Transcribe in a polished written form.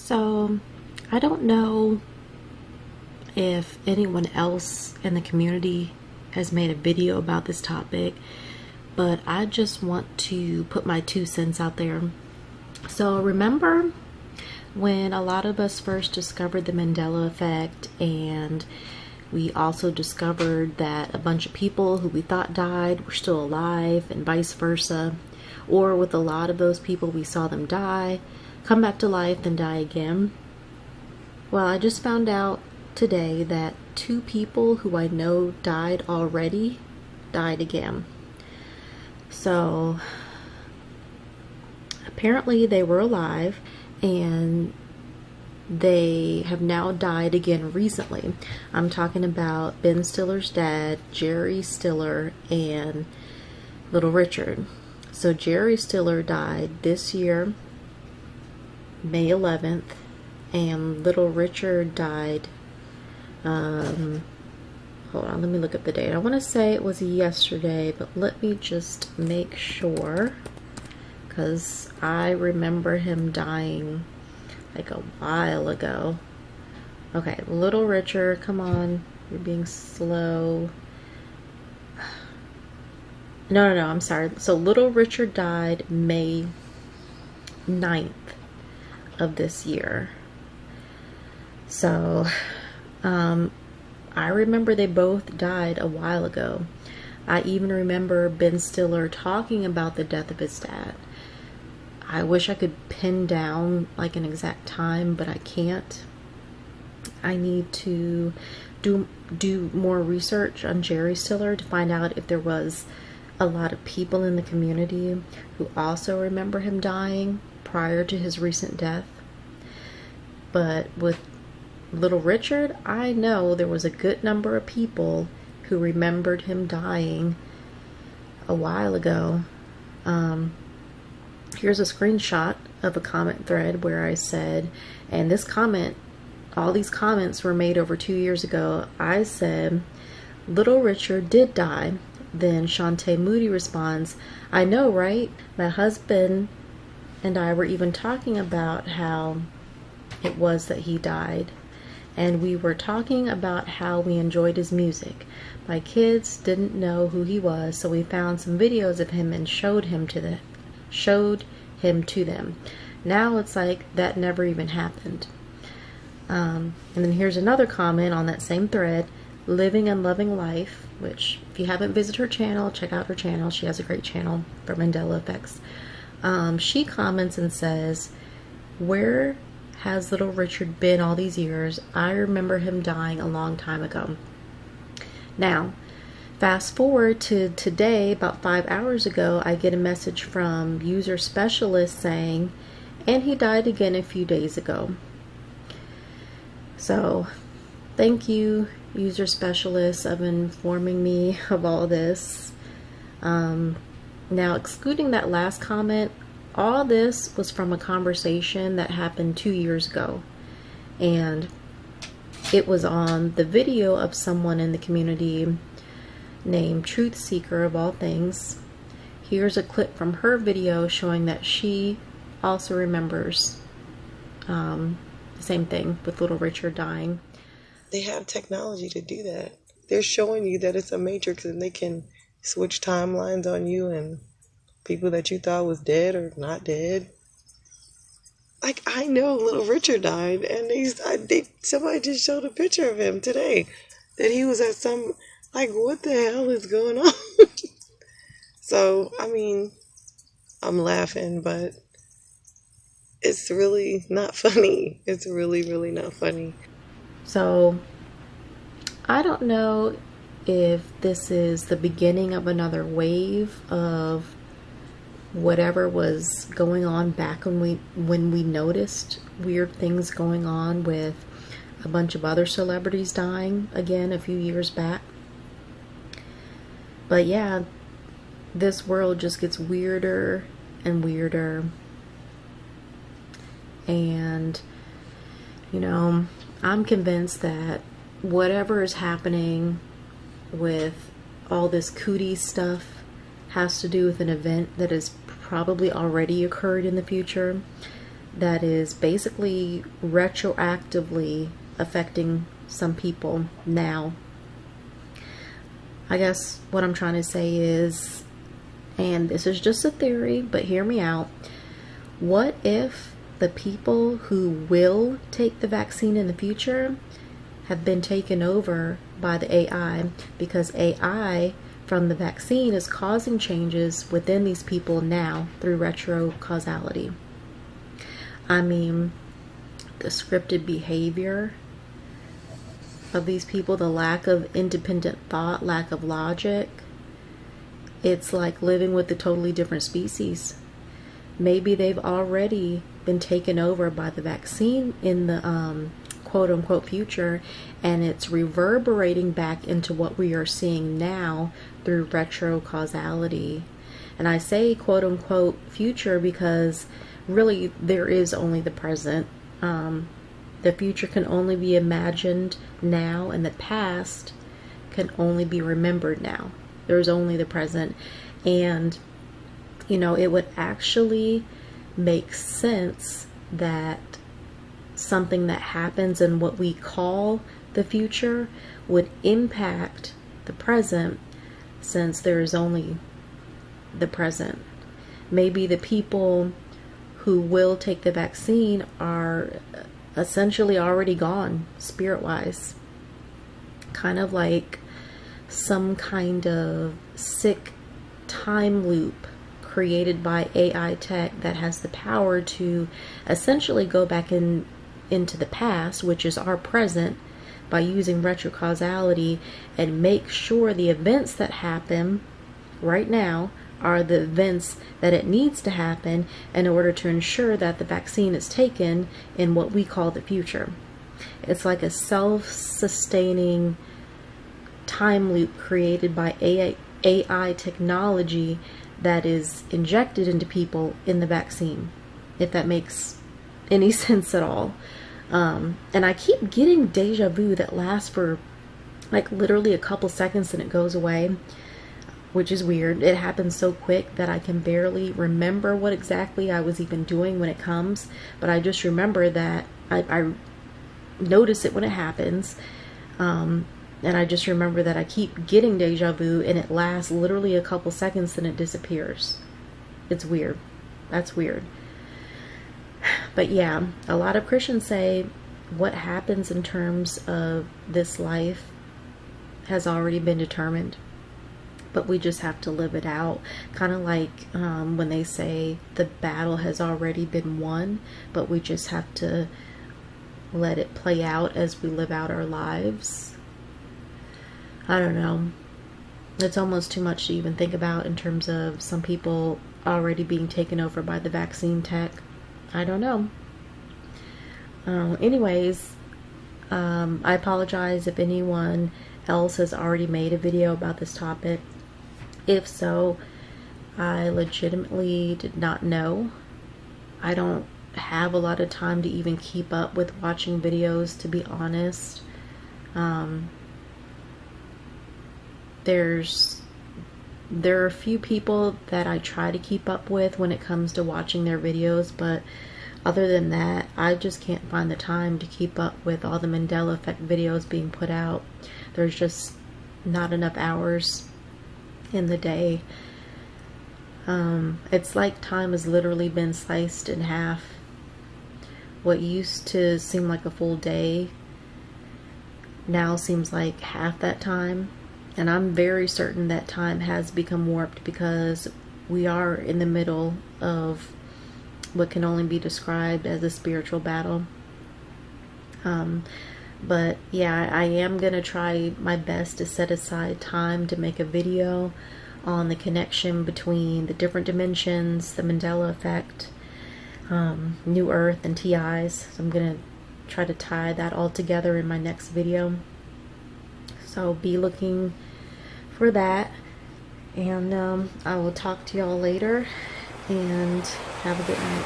So, I don't know if anyone else in the community has made a video about this topic, but I just want to put my 2 cents out there. So, remember when a lot of us first discovered the Mandela effect, and we also discovered that a bunch of people who we thought died were still alive, and vice versa? Or with a lot of those people, we saw them die, come back to life, then die again. Well, I just found out today that 2 people who I know died already died again. So apparently they were alive and they have now died again recently. I'm talking about Ben Stiller's dad, Jerry Stiller, and Little Richard. So Jerry Stiller died this year, May 11th, and Little Richard died, hold on, let me look up the date. I want to say it was yesterday, but let me just make sure, because I remember him dying like a while ago. Okay, Little Richard, come on, you're being slow. No, I'm sorry. So Little Richard died May 9th of this year. So, I remember they both died a while ago. I even remember Ben Stiller talking about the death of his dad. I wish I could pin down like an exact time, but I can't. I need to do more research on Jerry Stiller to find out if there was a lot of people in the community who also remember him dying prior to his recent death. But with Little Richard, I know there was a good number of people who remembered him dying a while ago. Here's a screenshot of a comment thread where I said, and this comment, all these comments were made over 2 years ago. I said, Little Richard did die. Then Shantae Moody responds, I know, right? My husband and I were even talking about how it was that he died. And we were talking about how we enjoyed his music. My kids didn't know who he was, so we found some videos of him and showed him to them. Now it's like that never even happened. And then here's another comment on that same thread. Living and Loving Life, which if you haven't visited her channel, check out her channel. She has a great channel for Mandela effects. She comments and says, where has Little Richard been all these years? I remember him dying a long time ago. Now, fast forward to today, about 5 hours ago, I get a message from User Specialist saying, and he died again a few days ago. So, thank you, User Specialist, of informing me of all this. Now, excluding that last comment, all this was from a conversation that happened 2 years ago. And it was on the video of someone in the community named Truth Seeker, of all things. Here's a clip from her video showing that she also remembers the same thing with Little Richard dying. They have technology to do that. They're showing you that it's a matrix and they can switch timelines on you and people that you thought was dead or not dead. Like, I know Little Richard died, and somebody just showed a picture of him today that he was at some, like, what the hell is going on? So, I mean, I'm laughing, but it's really not funny. It's really, really not funny. So, I don't know if this is the beginning of another wave of whatever was going on back when we noticed weird things going on with a bunch of other celebrities dying again a few years back. But yeah, this world just gets weirder and weirder. And, you know, I'm convinced that whatever is happening with all this cootie stuff has to do with an event that has probably already occurred in the future. that is basically retroactively affecting some people now. I guess what I'm trying to say is, and this is just a theory, but hear me out. What if the people who will take the vaccine in the future have been taken over by the AI, because AI from the vaccine is causing changes within these people now through retro causality? I mean, the scripted behavior of these people, the lack of independent thought, lack of logic, it's like living with a totally different species. Maybe they've already been taken over by the vaccine in the quote unquote future, and it's reverberating back into what we are seeing now through retro causality. And I say quote unquote future because really there is only the present. The future can only be imagined now, and the past can only be remembered now. There's only the present. And, you know, it would actually make sense that something that happens in what we call the future would impact the present, since there is only the present. Maybe the people who will take the vaccine are essentially already gone spirit-wise, kind of like some kind of sick time loop created by AI tech that has the power to essentially go back into the past, which is our present, by using retrocausality, and make sure the events that happen right now are the events that it needs to happen in order to ensure that the vaccine is taken in what we call the future. It's like a self-sustaining time loop created by AI technology that is injected into people in the vaccine, if that makes any sense at all. And I keep getting deja vu that lasts for like literally a couple seconds and it goes away, which is weird. It happens so quick that I can barely remember what exactly I was even doing when it comes, but I just remember that I notice it when it happens, and I just remember that I keep getting deja vu, and it lasts literally a couple seconds and it disappears. It's weird. That's weird. But yeah, a lot of Christians say what happens in terms of this life has already been determined, but we just have to live it out. Kind of like when they say the battle has already been won, but we just have to let it play out as we live out our lives. I don't know. It's almost too much to even think about in terms of some people already being taken over by the vaccine tech. I don't know. Anyways, I apologize if anyone else has already made a video about this topic. If so, I legitimately did not know. I don't have a lot of time to even keep up with watching videos, to be honest. There are a few people that I try to keep up with when it comes to watching their videos, but other than that, I just can't find the time to keep up with all the Mandela effect videos being put out. There's just not enough hours in the day. It's like time has literally been sliced in half. What used to seem like a full day now seems like half that time. And I'm very certain that time has become warped because we are in the middle of what can only be described as a spiritual battle. But yeah, I am going to try my best to set aside time to make a video on the connection between the different dimensions, the Mandela effect, New Earth, and TIs. So I'm going to try to tie that all together in my next video. So be looking for that, and I will talk to y'all later, and have a good night.